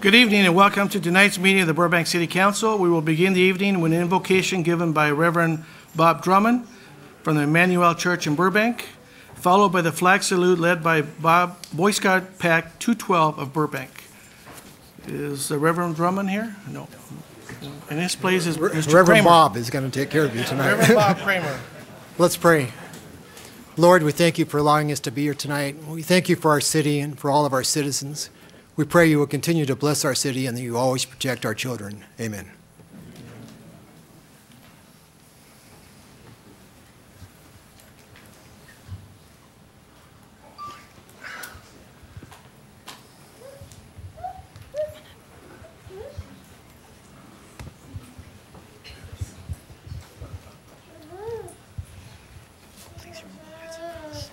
Good evening and welcome to tonight's meeting of the Burbank City Council. We will begin the evening with an invocation given by Reverend Bob Drummond from the Emmanuel Church in Burbank, followed by the flag salute led by Boy Scout Pack 212 of Burbank. Is the Reverend Drummond here? No. In his place is Mr. Reverend Kramer. Bob is going to take care of you tonight. Reverend Bob Kramer. Let's pray. Lord, we thank you for allowing us to be here tonight. We thank you for our city and for all of our citizens. We pray you will continue to bless our city and that you always protect our children. Amen.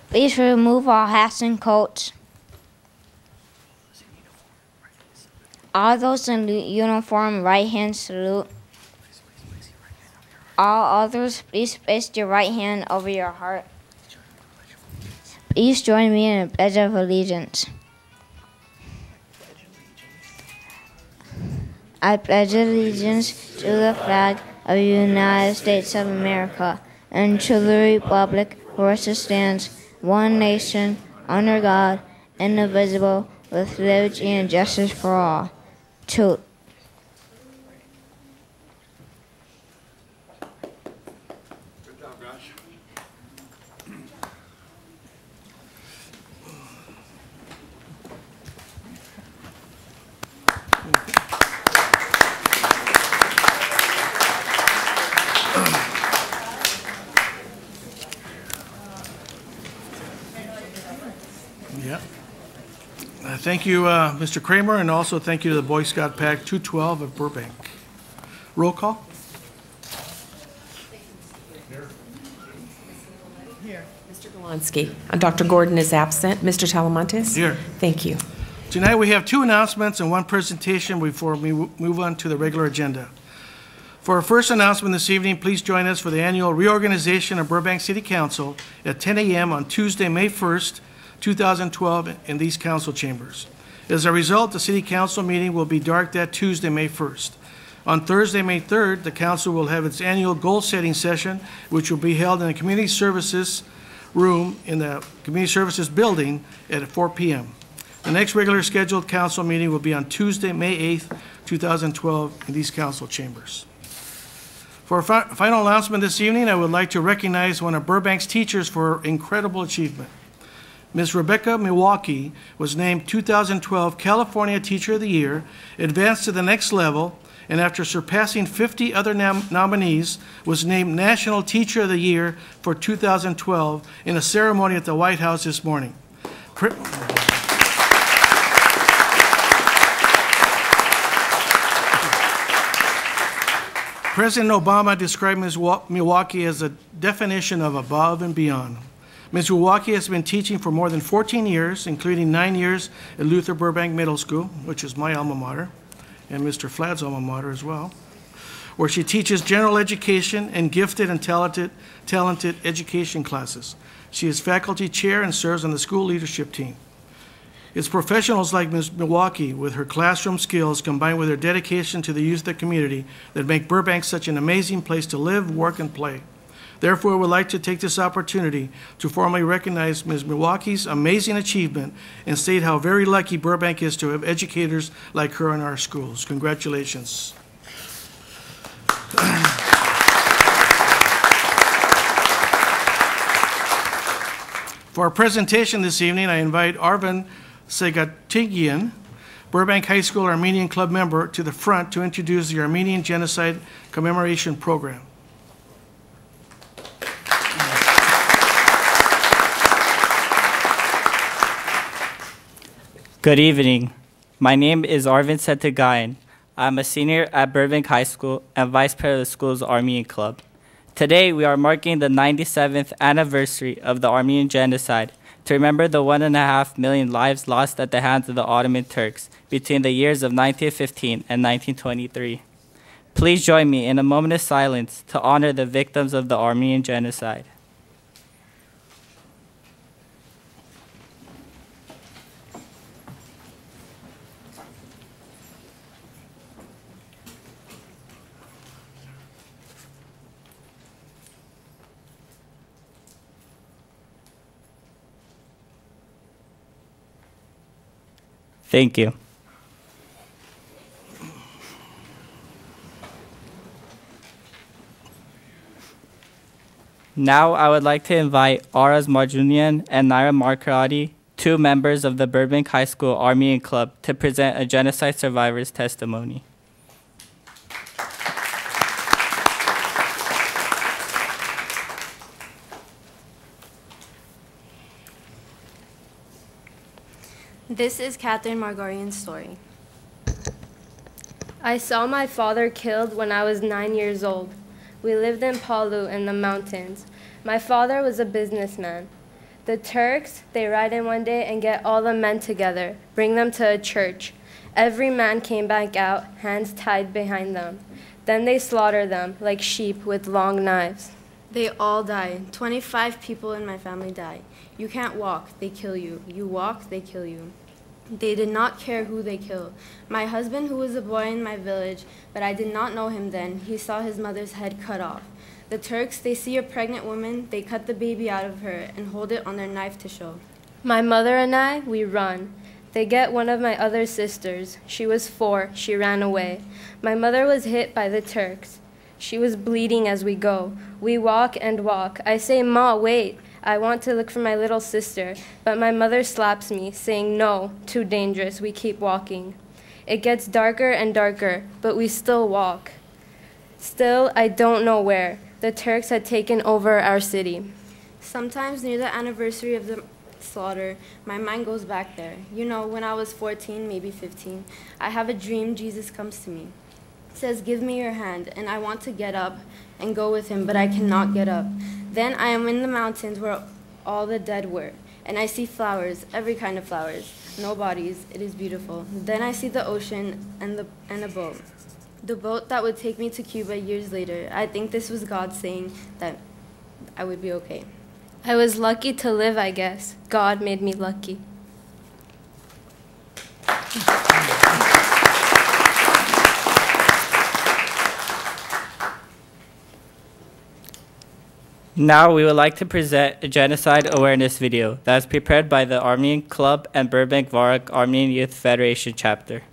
Please remove all hats and coats. All those in uniform, right hand salute. All others, please place your right hand over your heart. Please join me in a pledge of allegiance. I pledge allegiance to the flag of the United States of America and to the republic for which it stands, one nation, under God, indivisible, with liberty and justice for all. Two. Good job, Josh. Yeah. Thank you, Mr. Kramer, and also thank you to the Boy Scout Pack 212 of Burbank. Roll call. Here. Mr. Golonsky. Dr. Gordon is absent. Mr. Talamantes? Here. Thank you. Tonight we have two announcements and one presentation before we move on to the regular agenda. For our first announcement this evening, please join us for the annual reorganization of Burbank City Council at 10 a.m. on Tuesday, May 1st, 2012 in these council chambers. As a result, the City Council meeting will be dark that Tuesday, May 1st. On Thursday, May 3rd, the Council will have its annual goal-setting session, which will be held in the Community Services Room in the Community Services Building at 4 p.m. The next regular scheduled Council meeting will be on Tuesday, May 8th, 2012 in these council chambers. For a final announcement this evening, I would like to recognize one of Burbank's teachers for incredible achievement. Ms. Rebecca Milwaukee was named 2012 California Teacher of the Year, advanced to the next level, and after surpassing 50 other nominees, was named National Teacher of the Year for 2012 in a ceremony at the White House this morning. President Obama described Ms. Milwaukee as a definition of above and beyond. Ms. Milwaukee has been teaching for more than 14 years, including 9 years at Luther Burbank Middle School, which is my alma mater, and Mr. Fladd's alma mater as well, where she teaches general education and gifted and talented education classes. She is faculty chair and serves on the school leadership team. It's professionals like Ms. Milwaukee, with her classroom skills combined with her dedication to the youth of the community, that make Burbank such an amazing place to live, work, and play. Therefore, I would like to take this opportunity to formally recognize Ms. Milwaukee's amazing achievement and state how very lucky Burbank is to have educators like her in our schools. Congratulations. For our presentation this evening, I invite Arvin Segatigian, Burbank High School Armenian Club member, to the front to introduce the Armenian Genocide Commemoration Program. Good evening. My name is Arvin Setagayan. I'm a senior at Burbank High School and vice president of the school's Armenian Club. Today, we are marking the 97th anniversary of the Armenian Genocide to remember the 1.5 million lives lost at the hands of the Ottoman Turks between the years of 1915 and 1923. Please join me in a moment of silence to honor the victims of the Armenian Genocide. Thank you. Now I would like to invite Aras Marjunian and Naira Markarati, two members of the Burbank High School Armenian Club, to present a genocide survivor's testimony. This is Catherine Margarian's story. I saw my father killed when I was 9 years old. We lived in Palu in the mountains. My father was a businessman. The Turks, they ride in one day and get all the men together, bring them to a church. Every man came back out, hands tied behind them. Then they slaughter them like sheep with long knives. They all die. 25 people in my family die. You can't walk, they kill you. You walk, they kill you. They did not care who they killed. My husband, who was a boy in my village, but I did not know him then, he saw his mother's head cut off. The Turks, they see a pregnant woman, they cut the baby out of her and hold it on their knife to show. My mother and I, we run. They get one of my other sisters. She was 4. She ran away. My mother was hit by the Turks. She was bleeding as we go. We walk and walk. I say, "Ma, wait. I want to look for my little sister." But my mother slaps me, saying, "No, too dangerous." We keep walking. It gets darker and darker, but we still walk. Still, I don't know where. The Turks had taken over our city. Sometimes near the anniversary of the slaughter, my mind goes back there. You know, when I was 14, maybe 15, I have a dream Jesus comes to me. Says, "Give me your hand," and I want to get up and go with him, but I cannot get up. Then I am in the mountains where all the dead were, and I see flowers, every kind of flowers, no bodies. It is beautiful. Then I see the ocean and a boat. The boat that would take me to Cuba years later. I think this was God saying that I would be okay. I was lucky to live, I guess. God made me lucky. Now we would like to present a genocide awareness video that is prepared by the Armenian Club and Burbank Varak Armenian Youth Federation chapter.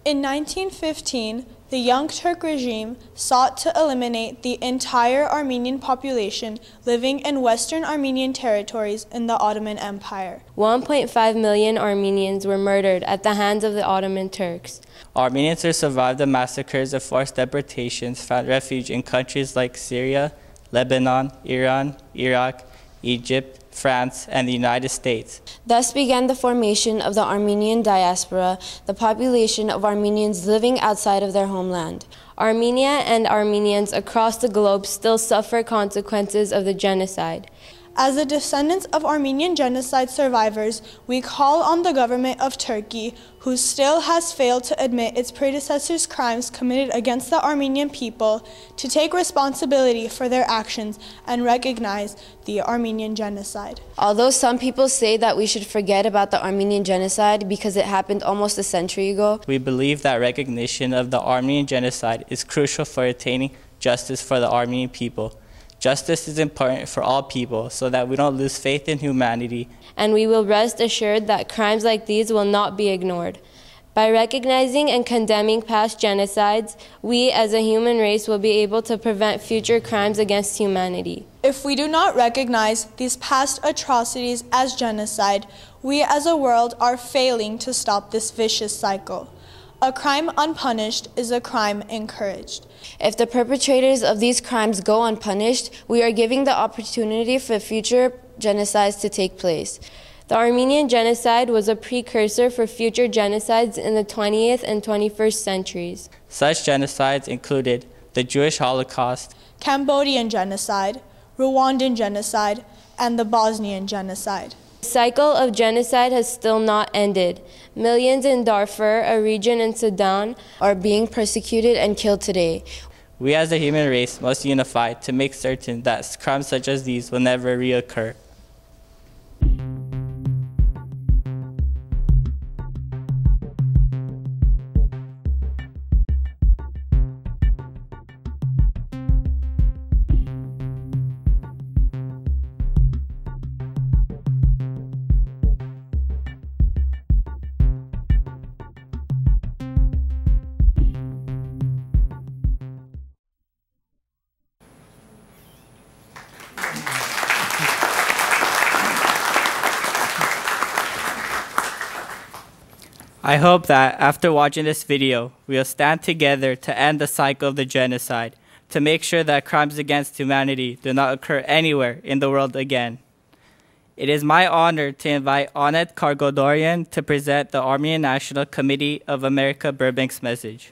In 1915, the Young Turk regime sought to eliminate the entire Armenian population living in Western Armenian territories in the Ottoman Empire. 1.5 million Armenians were murdered at the hands of the Ottoman Turks. Armenians who survived the massacres of forced deportations found refuge in countries like Syria, Lebanon, Iran, Iraq, Egypt, France, and the United States. Thus began the formation of the Armenian diaspora, the population of Armenians living outside of their homeland. Armenia and Armenians across the globe still suffer consequences of the genocide. As the descendants of Armenian genocide survivors, we call on the government of Turkey, who still has failed to admit its predecessors' crimes committed against the Armenian people, to take responsibility for their actions and recognize the Armenian genocide. Although some people say that we should forget about the Armenian genocide because it happened almost a century ago, we believe that recognition of the Armenian genocide is crucial for attaining justice for the Armenian people. Justice is important for all people so that we don't lose faith in humanity. And we will rest assured that crimes like these will not be ignored. By recognizing and condemning past genocides, we as a human race will be able to prevent future crimes against humanity. If we do not recognize these past atrocities as genocide, we as a world are failing to stop this vicious cycle. A crime unpunished is a crime encouraged. if the perpetrators of these crimes go unpunished, we are giving the opportunity for future genocides to take place. The Armenian Genocide was a precursor for future genocides in the 20th and 21st centuries. Such genocides included the Jewish Holocaust, Cambodian Genocide, Rwandan Genocide, and the Bosnian Genocide. The cycle of genocide has still not ended. Millions in Darfur, a region in Sudan, are being persecuted and killed today. We as a human race must unify to make certain that crimes such as these will never reoccur. I hope that after watching this video, we'll stand together to end the cycle of the genocide, to make sure that crimes against humanity do not occur anywhere in the world again. It is my honor to invite Annet Kargodorian to present the Armenian National Committee of America Burbank's message.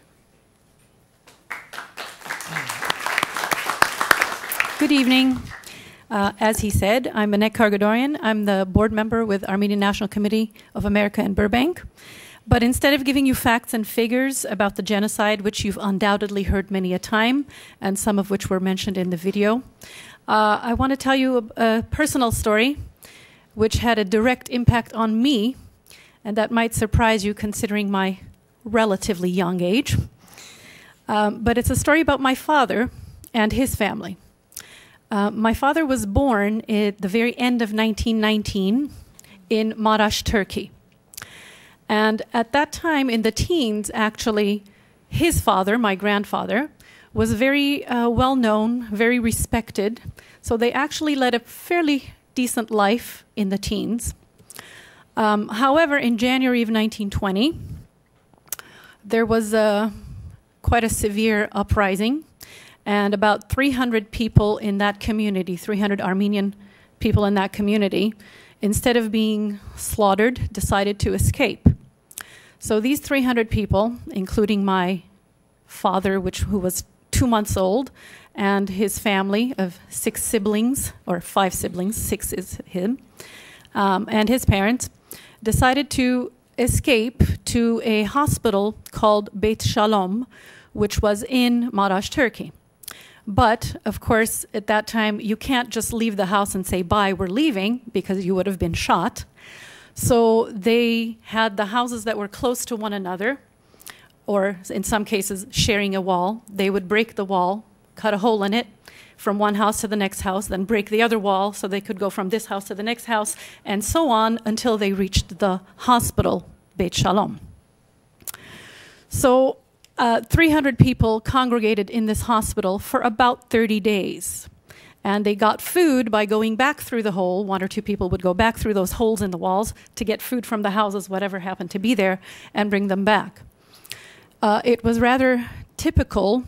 Good evening. As he said, I'm Annet Kargodorian. I'm the board member with Armenian National Committee of America in Burbank. But instead of giving you facts and figures about the genocide, which you've undoubtedly heard many a time, and some of which were mentioned in the video, I want to tell you a personal story which had a direct impact on me, and that might surprise you considering my relatively young age. But it's a story about my father and his family. My father was born at the very end of 1919 in Maraş, Turkey. And at that time, in the teens, actually, his father, my grandfather, was very well-known, very respected. So they actually led a fairly decent life in the teens. However, in January of 1920, there was quite a severe uprising, and about 300 people in that community, 300 Armenian people in that community, instead of being slaughtered, decided to escape. So these 300 people, including my father, who was 2 months old, and his family of 6 siblings, or 5 siblings, 6 is him, and his parents, decided to escape to a hospital called Beit Shalom, which was in Maraş, Turkey. But, of course, at that time, you can't just leave the house and say, bye, we're leaving, because you would have been shot. So they had the houses that were close to one another, or in some cases, sharing a wall. They would break the wall, cut a hole in it from one house to the next house, then break the other wall so they could go from this house to the next house, and so on until they reached the hospital, Beit Shalom. So 300 people congregated in this hospital for about 30 days. And they got food by going back through the hole. 1 or 2 people would go back through those holes in the walls to get food from the houses, whatever happened to be there, and bring them back. It was rather typical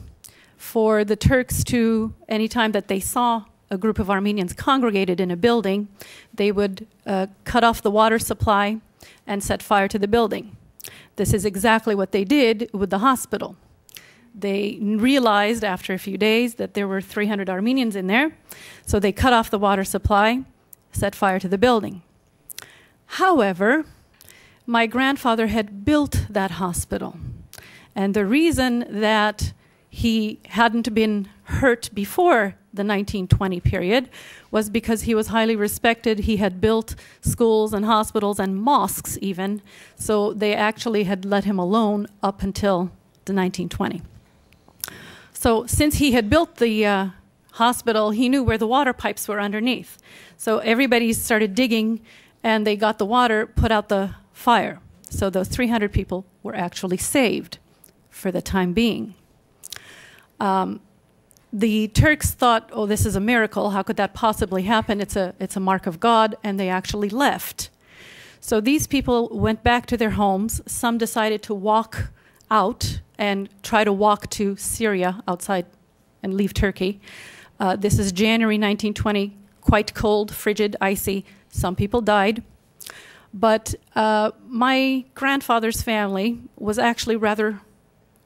for the Turks to, anytime that they saw a group of Armenians congregated in a building, they would cut off the water supply and set fire to the building. This is exactly what they did with the hospital. They realized after a few days that there were 300 Armenians in there, so they cut off the water supply set fire to the building. However, my grandfather had built that hospital. And the reason that he hadn't been hurt before the 1920 period was because he was highly respected. He had built schools and hospitals and mosques even, so they actually had let him alone up until the 1920. So since he had built the hospital, he knew where the water pipes were underneath. So everybody started digging, and they got the water, put out the fire. So those 300 people were actually saved for the time being. The Turks thought, oh, this is a miracle. How could that possibly happen? It's a mark of God, and they actually left. So these people went back to their homes. Some decided to walk out and try to walk to Syria outside and leave Turkey. This is January 1920, quite cold, frigid, icy. Some people died. But my grandfather's family was actually rather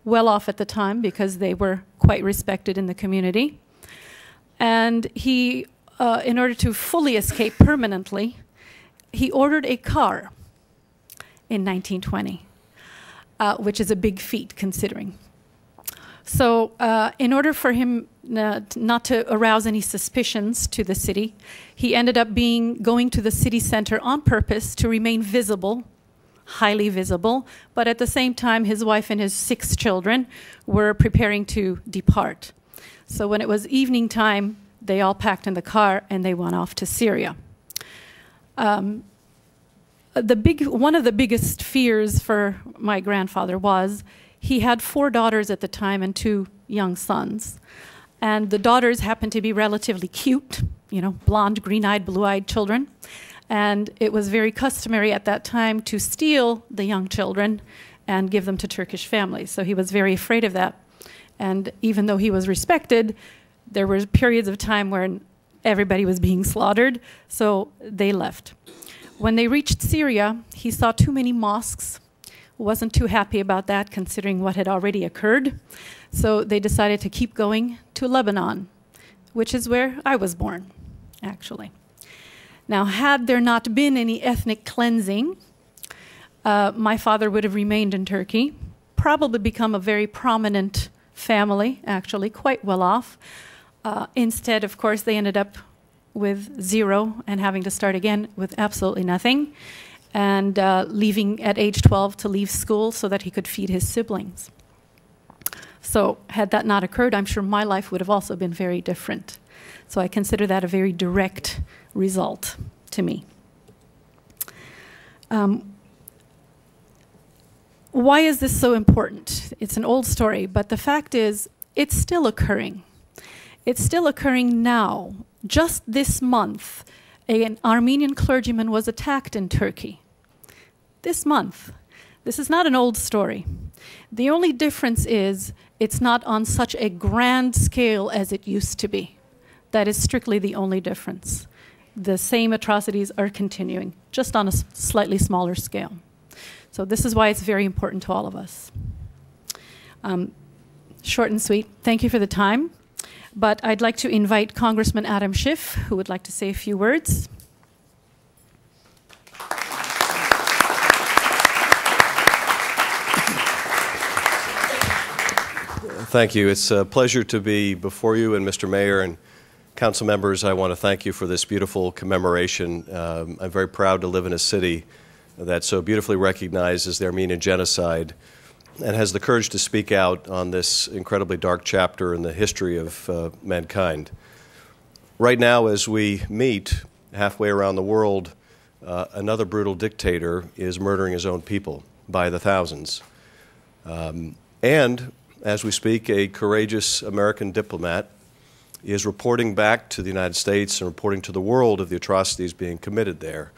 well off at the time because they were quite respected in the community. And he, in order to fully escape permanently, he ordered a car in 1920, which is a big feat considering. So in order for him not to arouse any suspicions to the city, he ended up going to the city center on purpose to remain visible, highly visible, but at the same time his wife and his 6 children were preparing to depart. So when it was evening time, they all packed in the car and they went off to Syria. One of the biggest fears for my grandfather was he had 4 daughters at the time and 2 young sons. And the daughters happened to be relatively cute, blonde, green-eyed, blue-eyed children. And it was very customary at that time to steal the young children and give them to Turkish families. So he was very afraid of that. And even though he was respected, there were periods of time when everybody was being slaughtered, so they left. When they reached Syria, he saw too many mosques. Wasn't too happy about that, considering what had already occurred. So they decided to keep going to Lebanon, which is where I was born, actually. Now, had there not been any ethnic cleansing, my father would have remained in Turkey, probably become a very prominent family, actually, quite well off. Instead, of course, they ended up with 0 and having to start again with absolutely nothing, and leaving at age 12 to leave school so that he could feed his siblings. So had that not occurred, I'm sure my life would have also been very different. So I consider that a very direct result to me. Why is this so important? It's an old story, but the fact is, it's still occurring. It's still occurring now. Just this month, an Armenian clergyman was attacked in Turkey. This month. This is not an old story. The only difference is it's not on such a grand scale as it used to be. That is strictly the only difference. The same atrocities are continuing, just on a slightly smaller scale. So this is why it's very important to all of us. Short and sweet. Thank you for the time. But I'd like to invite Congressman Adam Schiff, who would like to say a few words. Thank you. It's a pleasure to be before you, and Mr. Mayor and council members, I want to thank you for this beautiful commemoration. I'm very proud to live in a city that so beautifully recognizes the Armenian Genocide and has the courage to speak out on this incredibly dark chapter in the history of mankind. Right now, as we meet halfway around the world, another brutal dictator is murdering his own people by the thousands. And as we speak, a courageous American diplomat is reporting back to the United States and reporting to the world of the atrocities being committed there.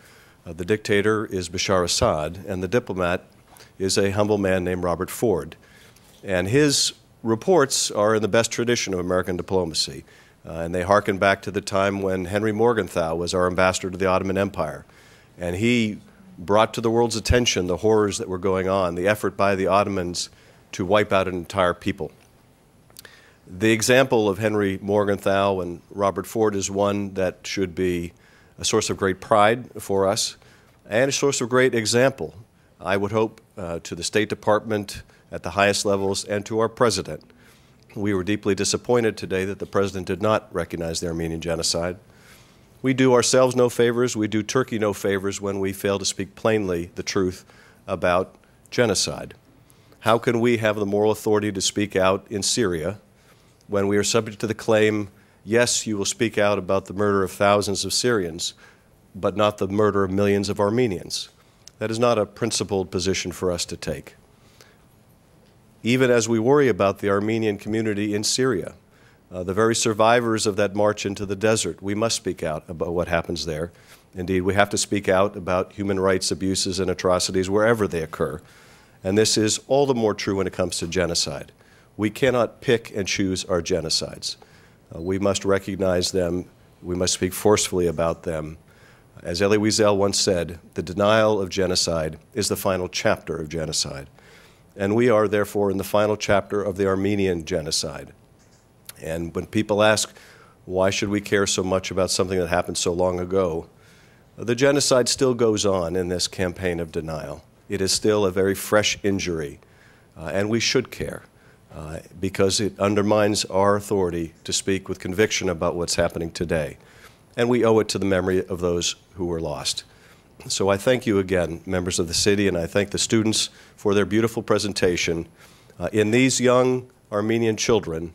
The dictator is Bashar Assad, and the diplomat is a humble man named Robert Ford. And his reports are in the best tradition of American diplomacy, and they harken back to the time when Henry Morgenthau was our ambassador to the Ottoman Empire. And he brought to the world's attention the horrors that were going on, the effort by the Ottomans to wipe out an entire people. The example of Henry Morgenthau and Robert Ford is one that should be a source of great pride for us and a source of great example, I would hope, to the State Department at the highest levels and to our President. We were deeply disappointed today that the President did not recognize the Armenian genocide. We do ourselves no favors, we do Turkey no favors when we fail to speak plainly the truth about genocide. How can we have the moral authority to speak out in Syria when we are subject to the claim, yes, you will speak out about the murder of thousands of Syrians, but not the murder of millions of Armenians? That is not a principled position for us to take. Even as we worry about the Armenian community in Syria, the very survivors of that march into the desert, we must speak out about what happens there. Indeed, we have to speak out about human rights abuses and atrocities wherever they occur. And this is all the more true when it comes to genocide. We cannot pick and choose our genocides. We must recognize them. We must speak forcefully about them. As Elie Wiesel once said, the denial of genocide is the final chapter of genocide. And we are, therefore, in the final chapter of the Armenian genocide. And when people ask, why should we care so much about something that happened so long ago, the genocide still goes on in this campaign of denial. It is still a very fresh injury, and we should care because it undermines our authority to speak with conviction about what's happening today. And we owe it to the memory of those who were lost. So I thank you again, members of the city, and I thank the students for their beautiful presentation. In these young Armenian children,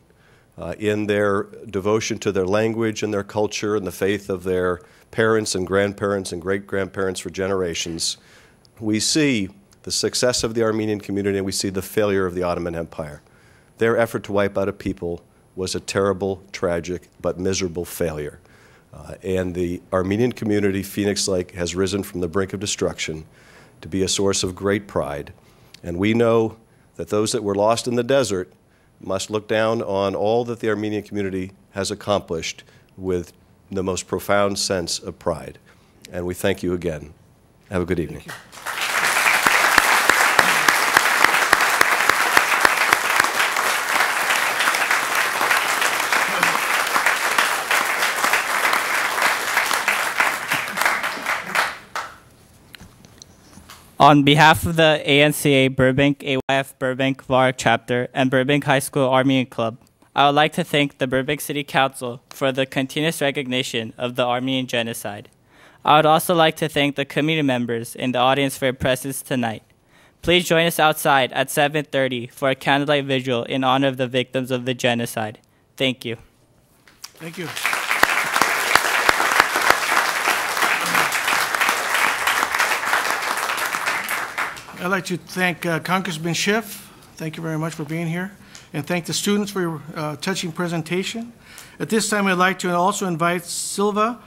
in their devotion to their language and their culture and the faith of their parents and grandparents and great-grandparents for generations, we see the success of the Armenian community and we see the failure of the Ottoman Empire. Their effort to wipe out a people was a terrible, tragic, but miserable failure. And the Armenian community, Phoenix-like, has risen from the brink of destruction to be a source of great pride. And we know that those that were lost in the desert must look down on all that the Armenian community has accomplished with the most profound sense of pride. And we thank you again. Have a good evening. On behalf of the ANCA Burbank, AYF Burbank VAR chapter, and Burbank High School Armenian Club, I would like to thank the Burbank City Council for the continuous recognition of the Armenian genocide. I would also like to thank the community members in the audience for your presence tonight. Please join us outside at 7:30 for a candlelight vigil in honor of the victims of the genocide. Thank you. Thank you. I'd like to thank Congressman Schiff. Thank you very much for being here. And thank the students for your touching presentation. At this time, I'd like to also invite Silva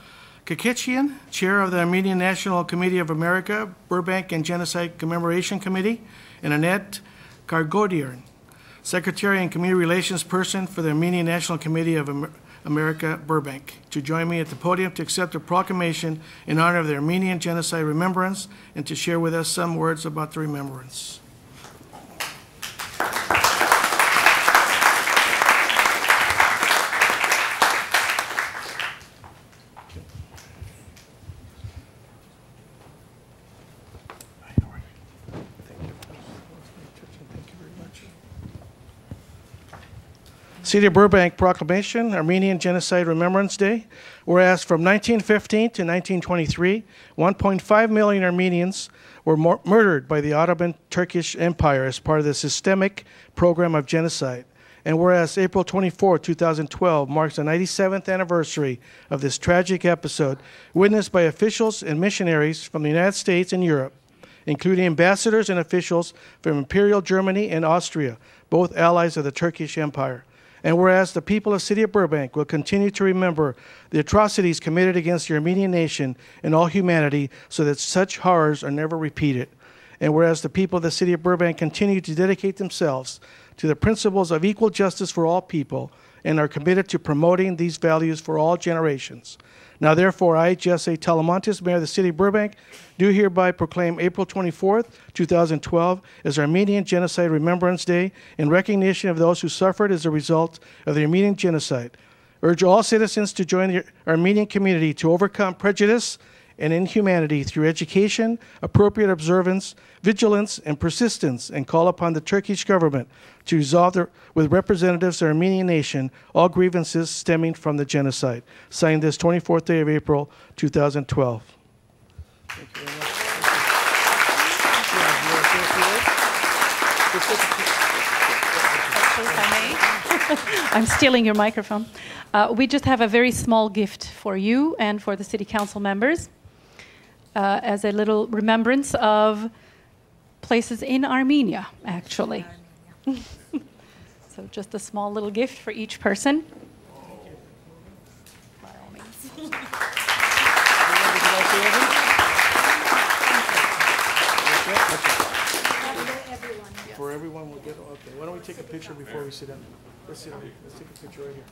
Kakechian, Chair of the Armenian National Committee of America, Burbank and Genocide Commemoration Committee, and Annette Kargodian, Secretary and Community Relations Person for the Armenian National Committee of America, Burbank, to join me at the podium to accept a proclamation in honor of the Armenian Genocide Remembrance and to share with us some words about the remembrance. City of Burbank Proclamation, Armenian Genocide Remembrance Day. Whereas from 1915 to 1923, 1.5 million Armenians were murdered by the Ottoman Turkish Empire as part of the systemic program of genocide. And whereas April 24, 2012 marks the 97th anniversary of this tragic episode witnessed by officials and missionaries from the United States and Europe, including ambassadors and officials from Imperial Germany and Austria, both allies of the Turkish Empire. And whereas the people of the City of Burbank will continue to remember the atrocities committed against the Armenian nation and all humanity so that such horrors are never repeated. And whereas the people of the City of Burbank continue to dedicate themselves to the principles of equal justice for all people and are committed to promoting these values for all generations. Now, therefore, I, Jesse Talamantes, Mayor of the City of Burbank, do hereby proclaim April 24th, 2012 as Armenian Genocide Remembrance Day in recognition of those who suffered as a result of the Armenian Genocide. urge all citizens to join the Armenian community to overcome prejudice and inhumanity through education, appropriate observance, vigilance, and persistence, and call upon the Turkish government to resolve with representatives of the Armenian nation all grievances stemming from the genocide. Signed this 24th day of April, 2012. Thank you very much. I'm stealing your microphone. We just have a very small gift for you and for the city council members as a little remembrance of places in Armenia, actually. So just a small little gift for each person. By all means. For everyone, we'll get. Okay, why don't we take a picture before we sit down? Let's sit down. Let's take a picture right here.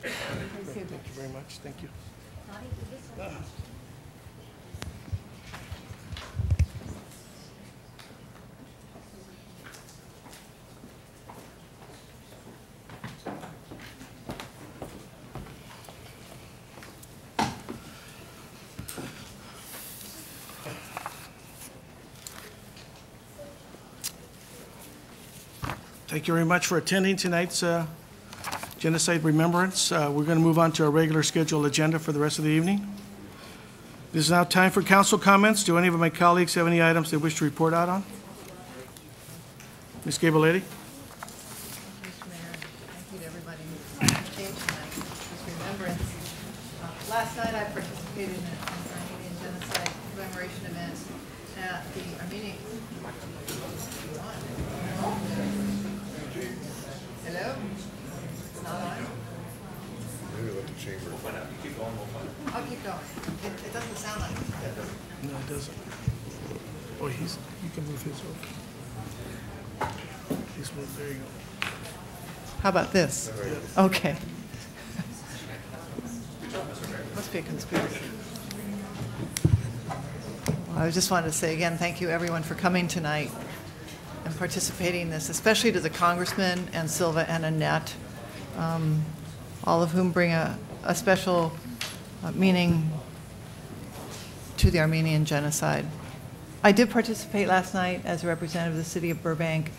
Thank you very much. Thank you. Thank you very much for attending tonight's Genocide Remembrance. We're going to move on to our regular scheduled agenda for the rest of the evening. It is now time for council comments. Do any of my colleagues have any items they wish to report out on? Ms. Gabaletti? Mr. Mayor, thank you to everybody who participated tonight in this remembrance. Last night I participated in an Armenian Genocide Commemoration event at the Armenian... Hello? It's not on? Maybe let the chamber. We'll find out. Keep going, we'll find out. I'll keep going. It doesn't sound like it. No, it doesn't. Oh, you can move his over. He's moved, there you go. How about this? Okay. Must be a conspiracy. Well, I just wanted to say again, thank you everyone for coming tonight and participating in this, especially to the congressman and Silva and Annette, all of whom bring a special meaning to the Armenian genocide. I did participate last night as a representative of the city of Burbank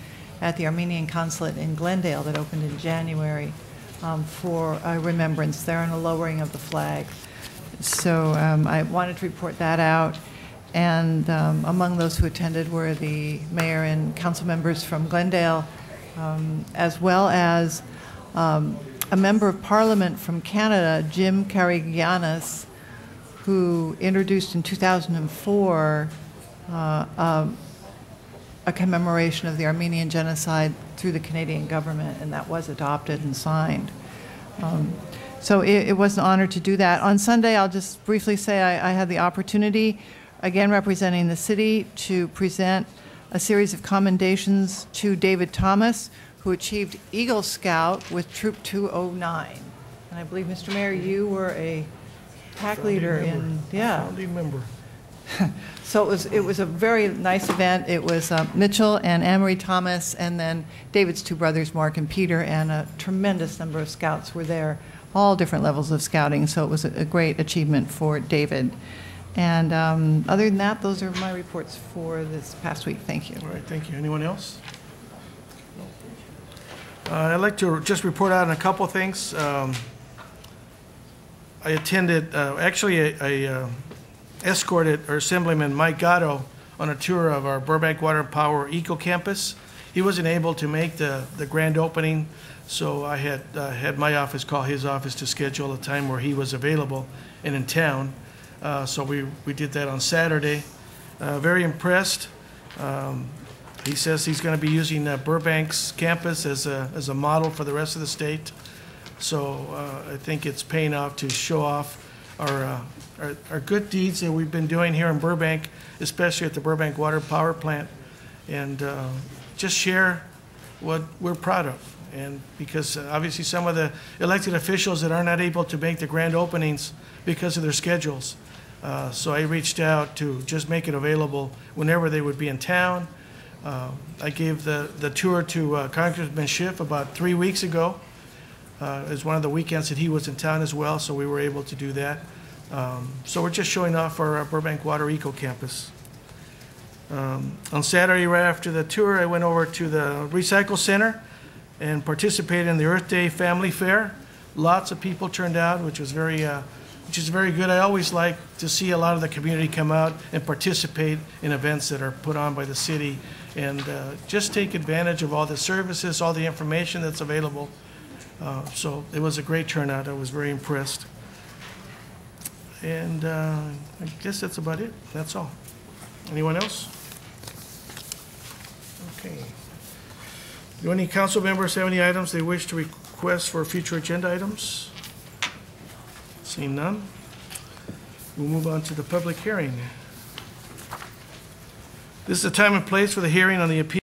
at the Armenian consulate in Glendale that opened in January for a remembrance there and a lowering of the flag. So I wanted to report that out. And among those who attended were the mayor and council members from Glendale, as well as a member of parliament from Canada, Jim Karagiannis, who introduced in 2004 a commemoration of the Armenian genocide through the Canadian government, and that was adopted and signed. So it was an honor to do that. On Sunday, I'll just briefly say I had the opportunity, again representing the city, to present a series of commendations to David Thomas, who achieved Eagle Scout with Troop 209. And I believe, Mr. Mayor, you were a pack leader in, yeah. Founding member. So it was a very nice event. It was Mitchell and Anne-Marie Thomas, and then David's two brothers, Mark and Peter, and a tremendous number of scouts were there, all different levels of scouting. So it was a great achievement for David. And other than that, those are my reports for this past week. Thank you. All right, thank you. Anyone else? I'd like to just report out on a couple of things. I attended, actually, I escorted our Assemblyman Mike Gatto on a tour of our Burbank Water and Power Eco Campus. He wasn't able to make the grand opening, so I had my office call his office to schedule a time where he was available and in town. So we did that on Saturday. Very impressed. He says he's going to be using Burbank's campus as a model for the rest of the state. So I think it's paying off to show off our good deeds that we've been doing here in Burbank, especially at the Burbank Water Power Plant, and just share what we're proud of. And because obviously some of the elected officials that are not able to make the grand openings because of their schedules, So I reached out to just make it available whenever they would be in town. I gave the tour to Congressman Schiff about 3 weeks ago. It was one of the weekends that he was in town as well, so we were able to do that. So we're just showing off our Burbank Water Eco Campus. On Saturday, right after the tour, I went over to the Recycle Center and participated in the Earth Day Family Fair. Lots of people turned out, which is very good. I always like to see a lot of the community come out and participate in events that are put on by the city and just take advantage of all the services, all the information that's available. So it was a great turnout. I was very impressed. And I guess that's about it. That's all. Anyone else? Okay. Do any council members have any items they wish to request for future agenda items? Seeing none, we'll move on to the public hearing. This is the time and place for the hearing on the appeal